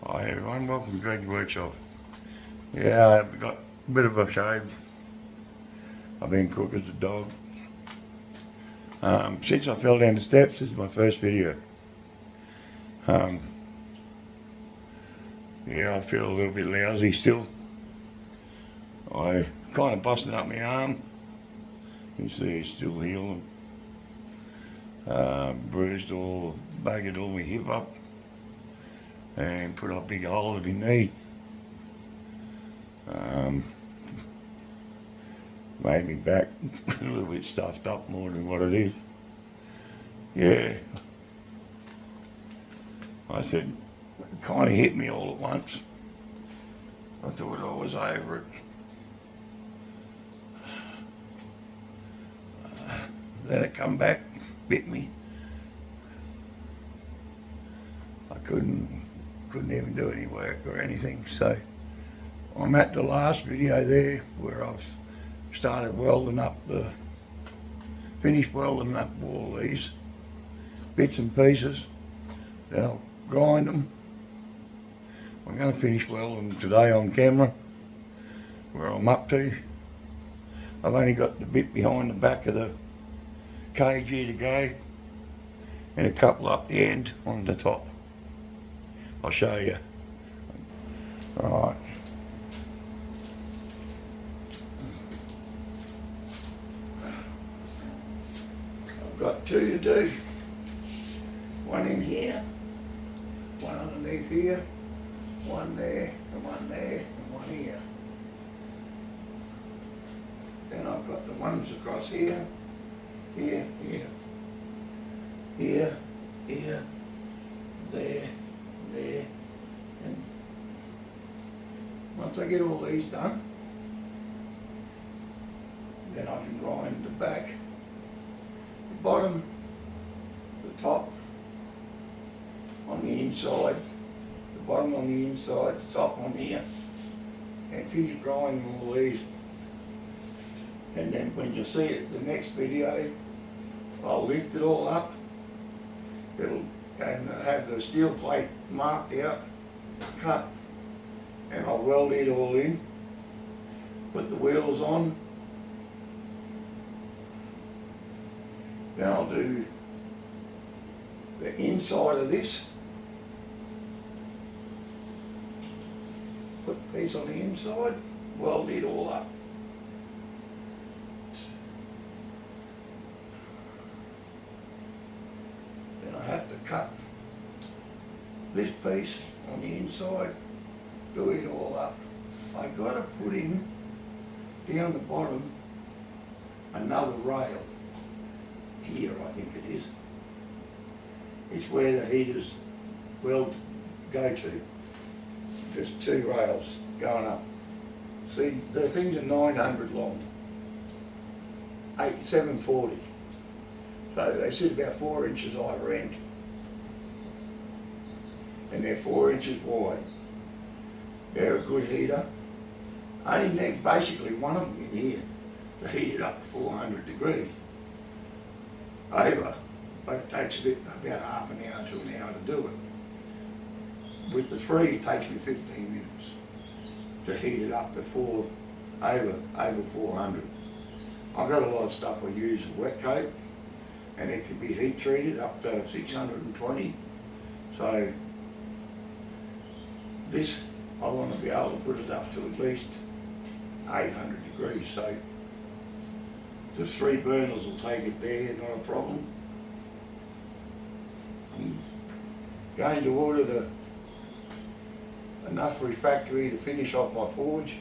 Hi everyone, welcome to Greg's Workshop. Yeah, I've got a bit of a shave. I've been cook as a dog. Since I fell down the steps, this is my first video. Yeah, I feel a little bit lousy still. I kind of busted up my arm. You see it's still healing. Bruised buggered all my hip up and put a big hole in my knee. Made me back a little bit stuffed up more than what it is. Yeah. I said, it kind of hit me all at once. I thought I was over it. Then it come back, bit me. I couldn't even do any work or anything. So I'm at the last video there where I've started welding up finished welding up all these bits and pieces. Then I'll grind them. I'm going to finish welding today on camera where I'm up to. I've only got the bit behind the back of the cage here to go and a couple up the end on the top. I'll show you. Alright. I've got two to do. One in here, one underneath here, one there, and one here. Then I've got the ones across here, here, there, and once I get all these done, then I can grind the back, the bottom, the top on the inside, the bottom on the inside, the top on here, and finish grinding all these. And then when you see it, the next video, I'll lift it all up. And have the steel plate marked out, cut, and I'll weld it all in. Put the wheels on. Then I'll do the inside of this. Put the piece on the inside, weld it all up. Then I have to cut this piece on the inside, do it all up. I got to put in, down the bottom, another rail. Here, I think it is. It's where the heaters weld go to. There's two rails going up. See, the things are 900 long, 740. So they sit about 4 inches either end. And they're 4 inches wide. They're a good heater. I only need basically one of them in here to heat it up to 400 degrees. Over, but it takes about half an hour to an hour to do it. With the three, it takes me 15 minutes to heat it up to over 400. I've got a lot of stuff I use a wet coat, and it can be heat treated up to 620. So this, I want to be able to put it up to at least 800 degrees. So the 3 burners will take it there, not a problem. I'm going to order enough refractory to finish off my forge,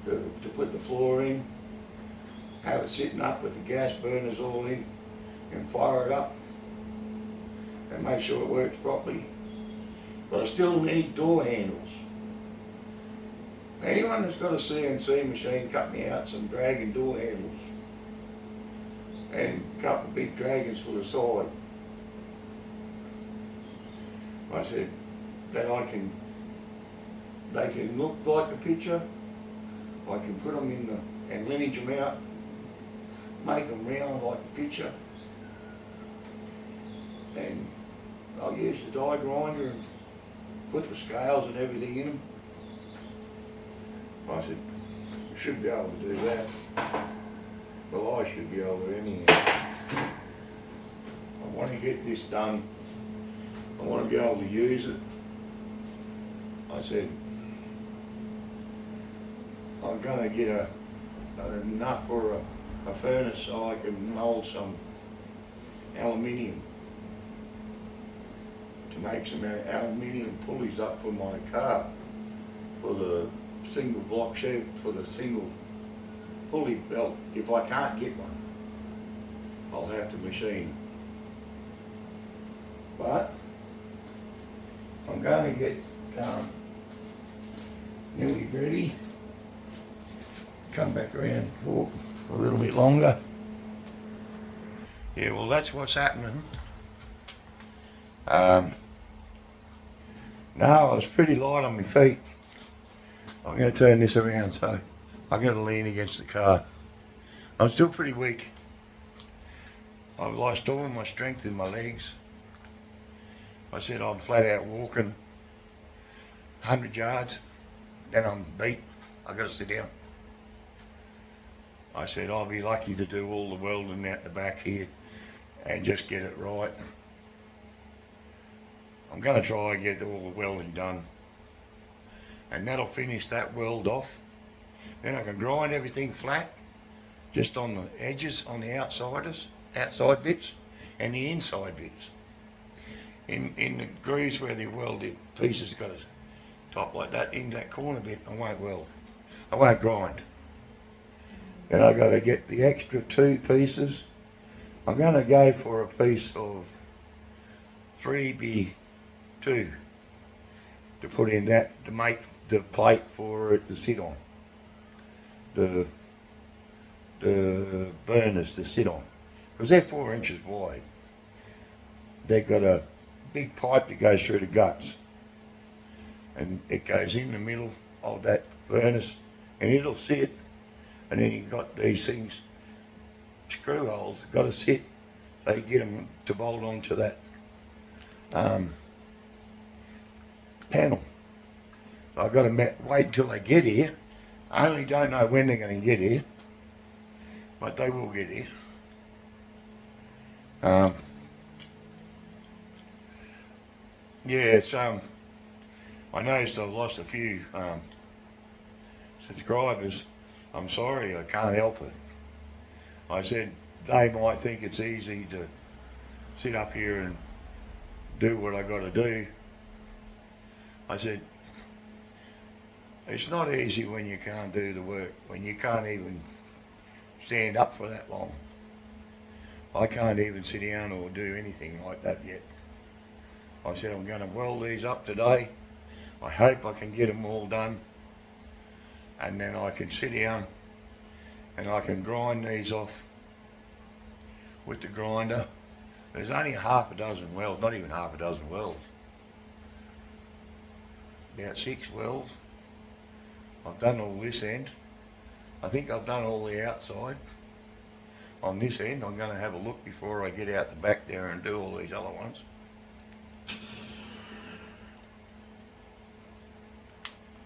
to put the floor in, have it sitting up with the gas burners all in, and fire it up and make sure it works properly. But I still need door handles. Anyone that's got a CNC machine, cut me out some dragon door handles and a couple of big dragons for the side. I said that they can look like the picture. I can put them in and lineage them out, make them round like the picture, and I'll use the die grinder and put the scales and everything in them. I said, you should be able to do that. Well, I should be able to anyhow. I want to get this done. I want to be able to use it. I said, I'm going to get enough for a furnace so I can mould some aluminium to make some aluminium pulleys up for my car, for the single block shed, for the single pulley belt. If I can't get one, I'll have to machine. But I'm going to get nearly ready. Come back around for a little bit longer. Yeah, well, that's what's happening. No, I was pretty light on my feet. I'm going to turn this around so I'm going to lean against the car. I'm still pretty weak. I've lost all my strength in my legs. I said I'm flat out walking 100 yards, then I'm beat. I've got to sit down. I said I'll be lucky to do all the welding out the back here and just get it right. I'm going to try and get all the welding done, and that'll finish that weld off. Then I can grind everything flat, just on the edges, on the outside bits, and the inside bits. In the grooves where the welded pieces got a top like that, in that corner bit, I won't weld. I won't grind. Then I got to get the extra 2 pieces. I'm going to go for a piece of 3x2 to put in that, to make the plate for it to sit on. The burners to sit on. Because they're 4 inches wide. They've got a big pipe that goes through the guts. And it goes in the middle of that furnace and it'll sit. And then you've got these things, screw holes, got to sit so you get them to bolt onto that panel. So I've got to wait until they get here. I only don't know when they're going to get here, but they will get here. Yeah, it's I noticed I've lost a few subscribers. I'm sorry, I can't help it. I said they might think it's easy to sit up here and do what I got to do. I said, it's not easy when you can't do the work, when you can't even stand up for that long. I can't even sit down or do anything like that yet. I said I'm going to weld these up today. I hope I can get them all done, and then I can sit down and I can grind these off with the grinder. There's only half a dozen welds, not even half a dozen welds. About 6 welds. I've done all this end. I think I've done all the outside. On this end, I'm going to have a look before I get out the back there and do all these other ones.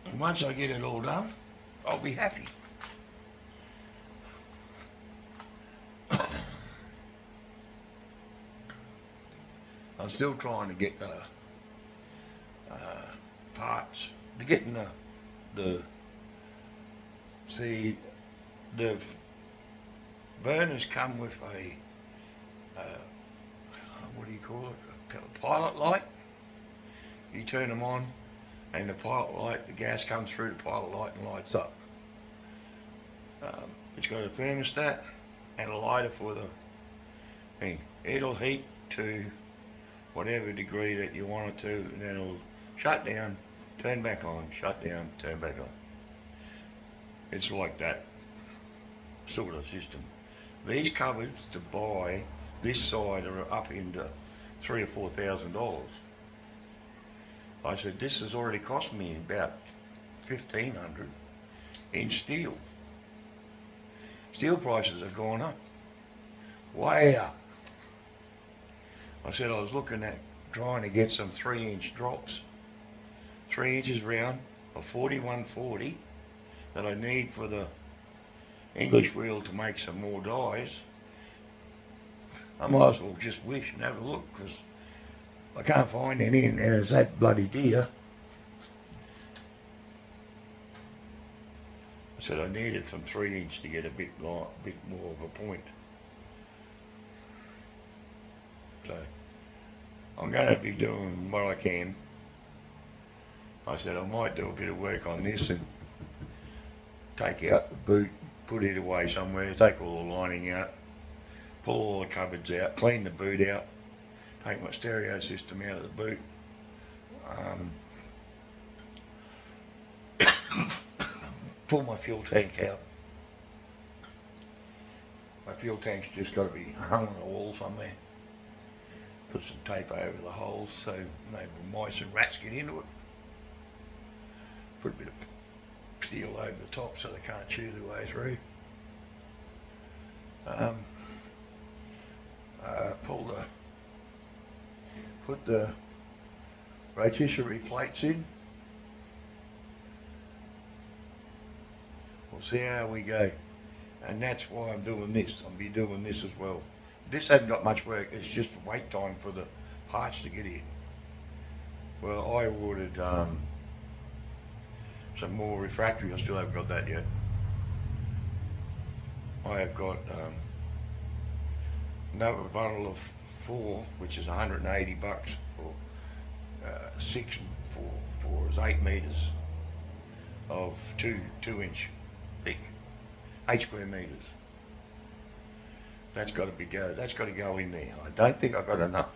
And once I get it all done, I'll be happy. I'm still trying to get the parts. To getting the burners come with a what do you call it? A pilot light. You turn them on, and the pilot light, the gas comes through the pilot light and lights up. It's got a thermostat and a lighter for the thing. It'll heat to whatever degree that you want it to, and then it'll shut down, turn back on, shut down, turn back on. It's like that sort of system. These cupboards to buy this side are up into $3,000 or $4,000. I said, this has already cost me about $1,500 in steel. Steel prices have gone up, way up. I said I was looking at trying to get some 3-inch drops, 3 inches round of 4140 that I need for the English wheel to make some more dies. I might as well just wish and have a look, because I can't find any, and it's that bloody deer. I said I needed some 3-inch to get a bit more of a point. So I'm going to be doing what I can. I said I might do a bit of work on this and take out the boot, put it away somewhere, take all the lining out, pull all the cupboards out, clean the boot out, take my stereo system out of the boot. Pull my fuel tank out. My fuel tank's just got to be hung on the wall somewhere. Put some tape over the holes so no mice and rats get into it. Put a bit of steel over the top so they can't chew their way through. Put the rotisserie plates in. We'll see how we go. And that's why I'm doing this. I'll be doing this as well. This hasn't got much work, it's just wait time for the parts to get in. Well, I ordered some more refractory, I still haven't got that yet. I have got another bundle of 4, which is 180 bucks for 4 is 8 meters of 2-inch thick, 8 square meters. That's got to go in there. I don't think I've got enough.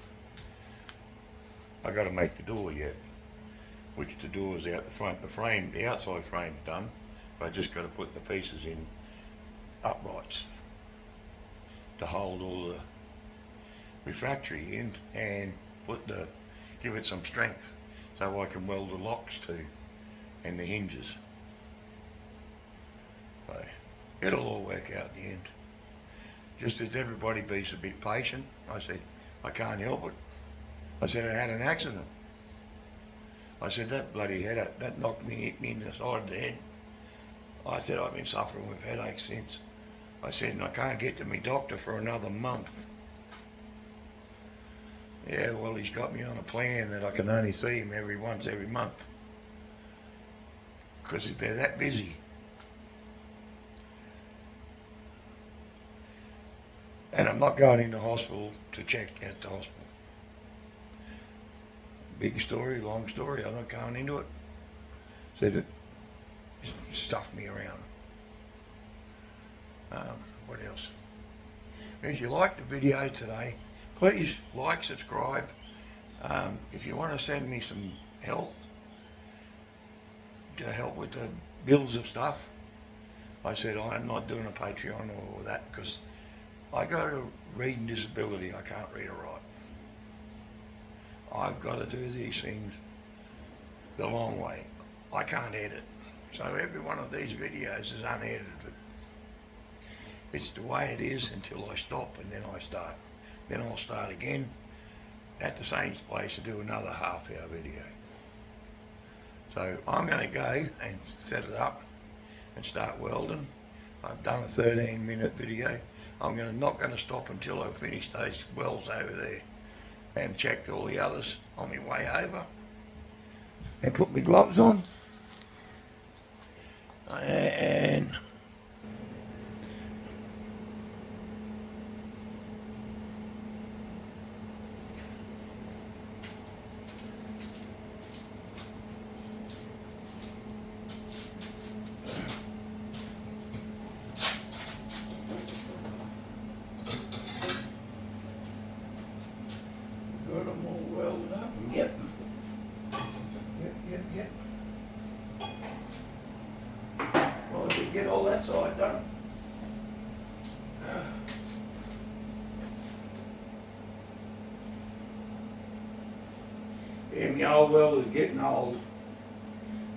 I got to make the door yet, which the door's out the front. The frame, the outside frame's done. I just got to put the pieces in uprights to hold all the refractory in and give it some strength so I can weld the locks to and the hinges. So it'll all work out in the end. Just as everybody be a bit patient. I said, I can't help it. I said, I had an accident. I said, that bloody headache, that knocked me, hit me in the side of the head. I said, I've been suffering with headaches since. I said, and I can't get to my doctor for another month. Yeah, well, he's got me on a plan that I can only see him every month. Because they're that busy. And I'm not going into hospital to check at the hospital. Big story, long story, I'm not going into it. Said it stuffed me around. What else? If you liked the video today, please like, subscribe. If you want to send me some help, to help with the bills of stuff, I said I'm not doing a Patreon or that because I got a reading disability. I can't read or write. I've got to do these things the long way. I can't edit. So every one of these videos is unedited. It's the way it is until I stop and then I start. Then I'll start again at the same place and do another half-hour video. So I'm going to go and set it up and start welding. I've done a 13-minute video. I'm not going to stop until I finish those welds over there and check all the others on my way over and put my gloves on and got them all welded up. Yep. Well, I did get all that side done. Yeah, my old welder's getting old.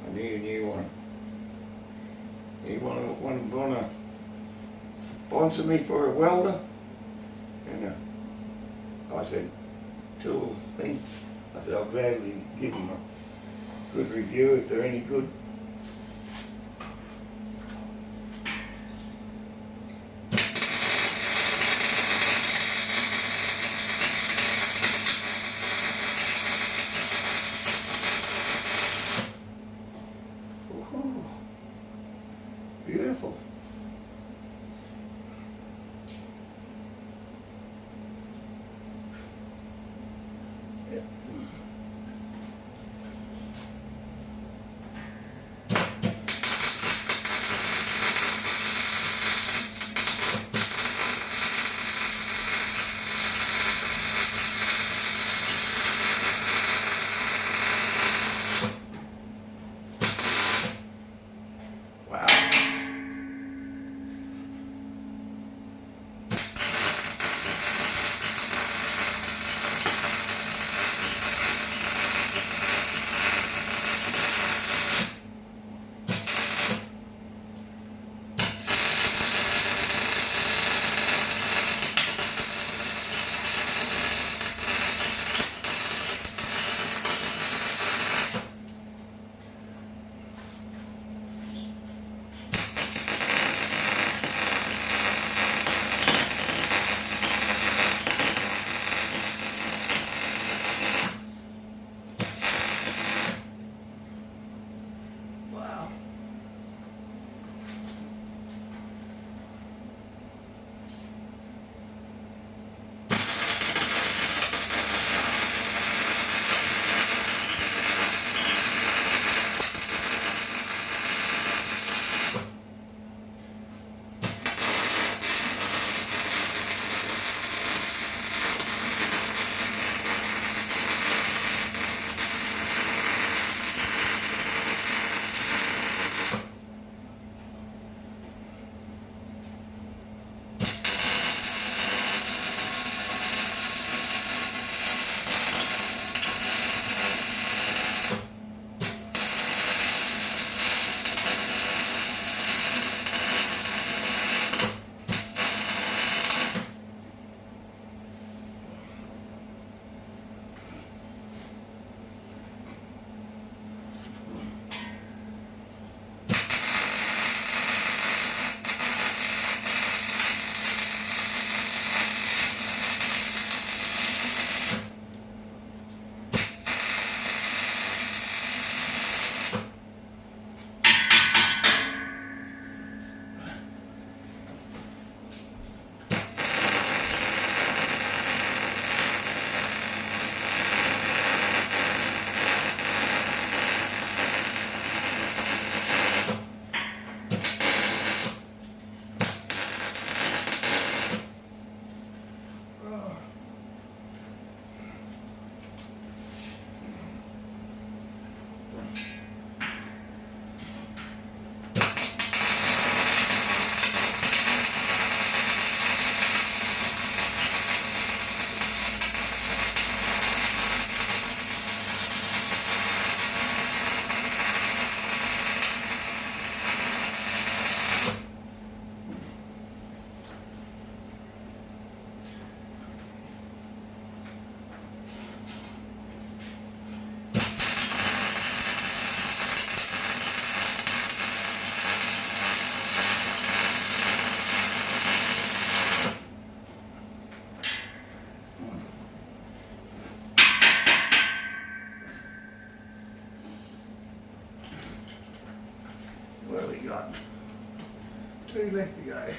I need a new one. He want to sponsor me for a welder? And I said, tool thing. I said I'll gladly give them a good review if they're any good. Ooh, beautiful. Yep. Wow. Wow. What have we got? 2 left to go.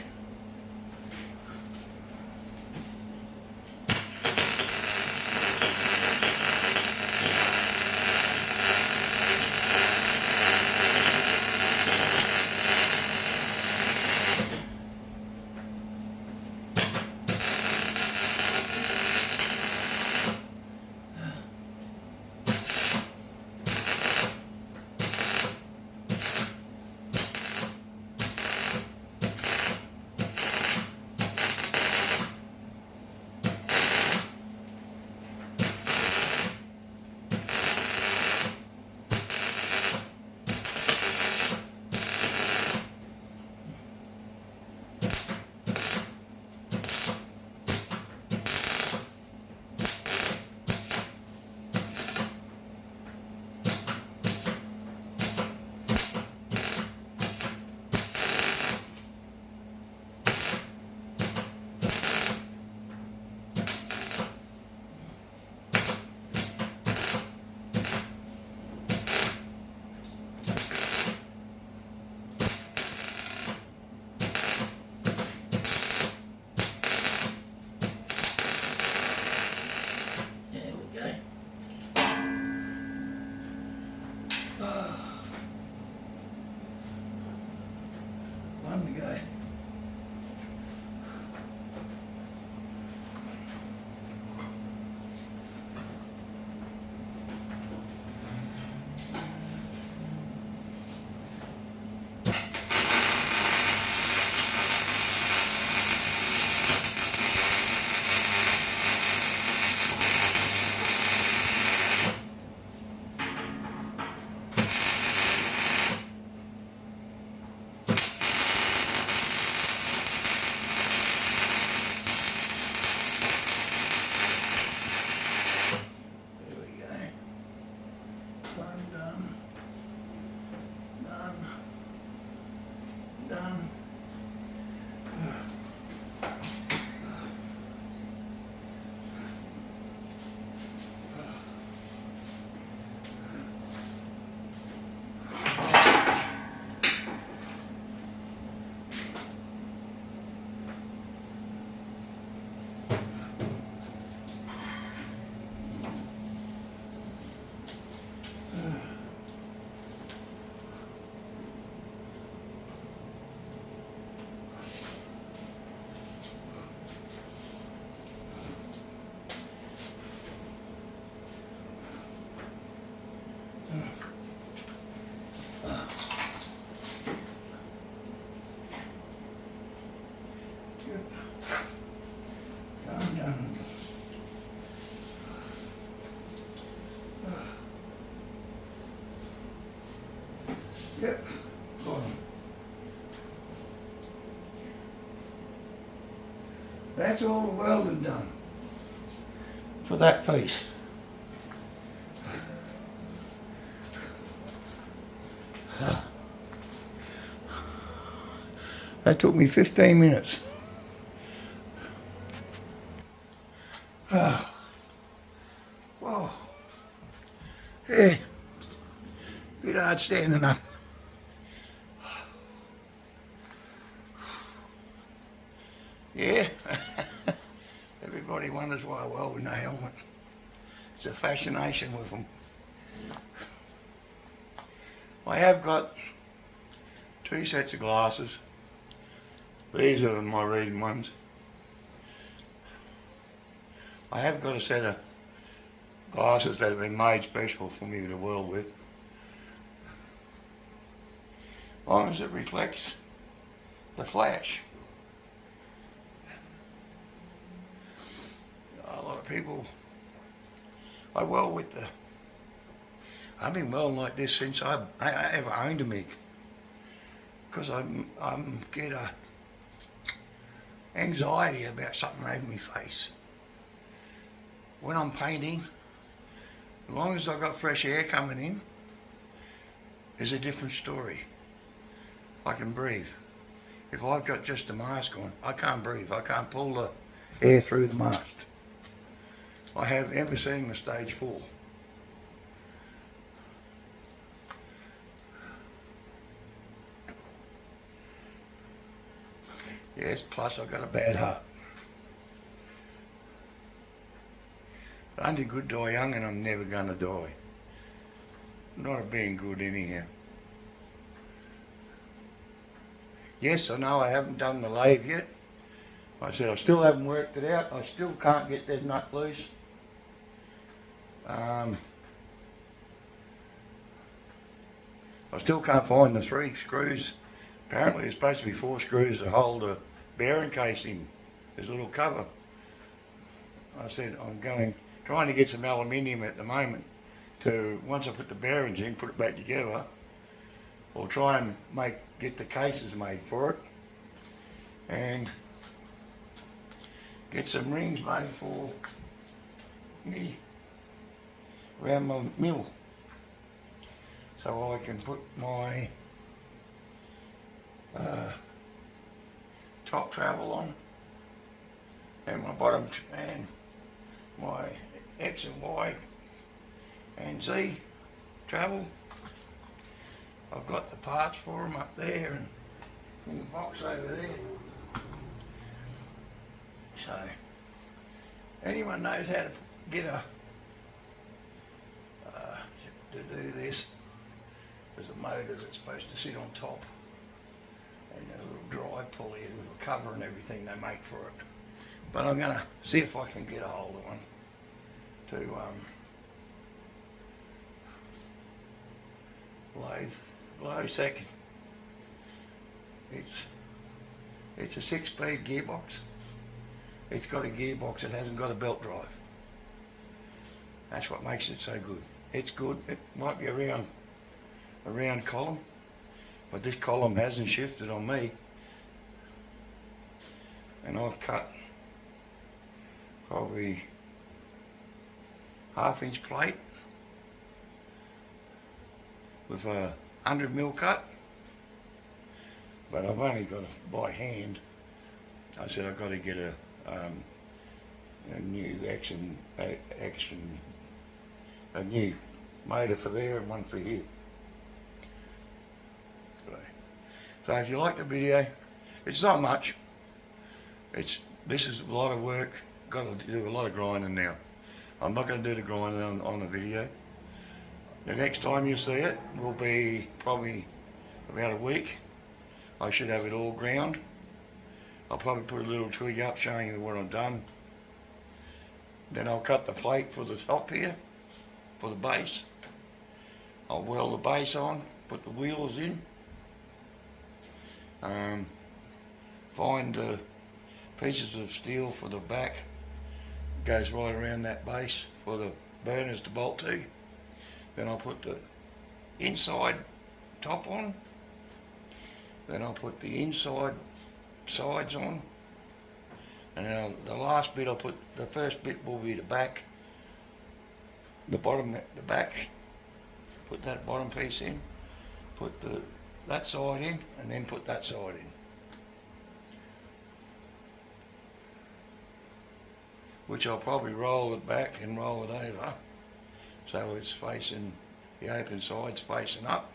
That's all the welding done for that piece. That took me 15 minutes. Whoa. Yeah. Bit hard standing up. Yeah. Everybody wonders why I weld with no helmet. It's a fascination with them. I have got 2 sets of glasses. These are my reading ones. I have got a set of glasses that have been made special for me to weld with. As long as it reflects the flash. A lot of people, I weld with the, I've been welding like this since I ever owned a MIG. Because I get a anxiety about something over my face. When I'm painting, as long as I've got fresh air coming in, it's a different story. I can breathe. If I've got just a mask on, I can't breathe. I can't pull the air through the mask. I have emphysema stage 4. Yes, plus I've got a bad heart. Only good die young, and I'm never gonna die. Not of being good anyhow. Yes, I know I haven't done the lathe yet. I said I still haven't worked it out. I still can't get that nut loose. I still can't find the 3 screws. Apparently there's supposed to be 4 screws to hold a bearing case in. There's a little cover. I said I'm trying to get some aluminium at the moment to, once I put the bearings in, put it back together, or try and get the cases made for it, and get some rings made for me around my mill, so I can put my top travel on, and my bottom, and my X and Y and Z travel. I've got the parts for them up there and in the box over there. So, anyone knows how to get to do this, there's a motor that's supposed to sit on top, and a little dry pulley with a cover and everything they make for it. But I'm going to see if I can get a hold of one to low second. It's a 6-speed gearbox. It's got a gearbox, it hasn't got a belt drive. That's what makes it so good. It's good. It might be a round column, but this column hasn't shifted on me. And I've cut probably 1/2-inch plate with a 100mm cut, but I've only got it by hand. I said I've got to get a new a new motor for there and one for here. So if you like the video, it's not much. This is a lot of work. Got to do a lot of grinding now. I'm not going to do the grinding on the video. The next time you see it will be probably about a week. I should have it all ground. I'll probably put a little twig up showing you what I've done. Then I'll cut the plate for the top here, for the base. I'll weld the base on, put the wheels in. Find the pieces of steel for the back. Goes right around that base for the burners to bolt to. Then I'll put the inside top on. Then I'll put the inside sides on. And then the last bit the first bit will be the back, the bottom, the back. Put that bottom piece in, put that side in, and then put that side in. Which I'll probably roll it back and roll it over so it's facing, the open side's facing up.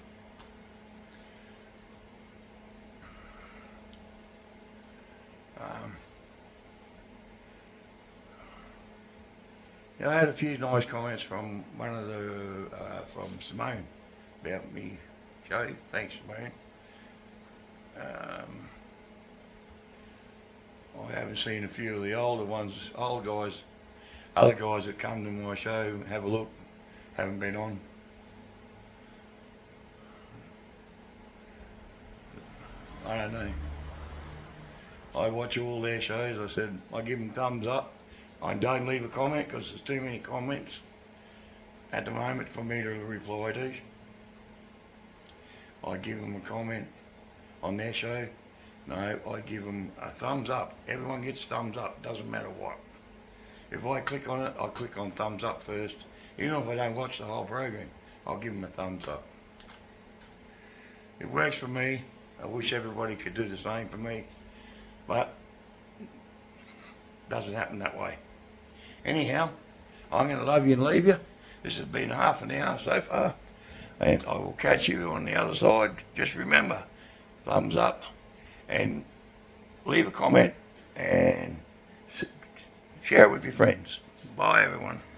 I had a few nice comments from one of the, from Simone about me show. Thanks, Simone. I haven't seen a few of the older ones, old guys, other guys that come to my show, have a look, haven't been on. I don't know. I watch all their shows. I said, I give them thumbs up. I don't leave a comment because there's too many comments at the moment for me to reply to. I give them a comment on their show. No, I give them a thumbs up. Everyone gets thumbs up, doesn't matter what. If I click on it, I'll click on thumbs up first. Even if I don't watch the whole program, I'll give them a thumbs up. It works for me. I wish everybody could do the same for me, but it doesn't happen that way. Anyhow, I'm going to love you and leave you. This has been half an hour so far, and I will catch you on the other side. Just remember, thumbs up, and leave a comment, and share it with your friends. Bye, everyone.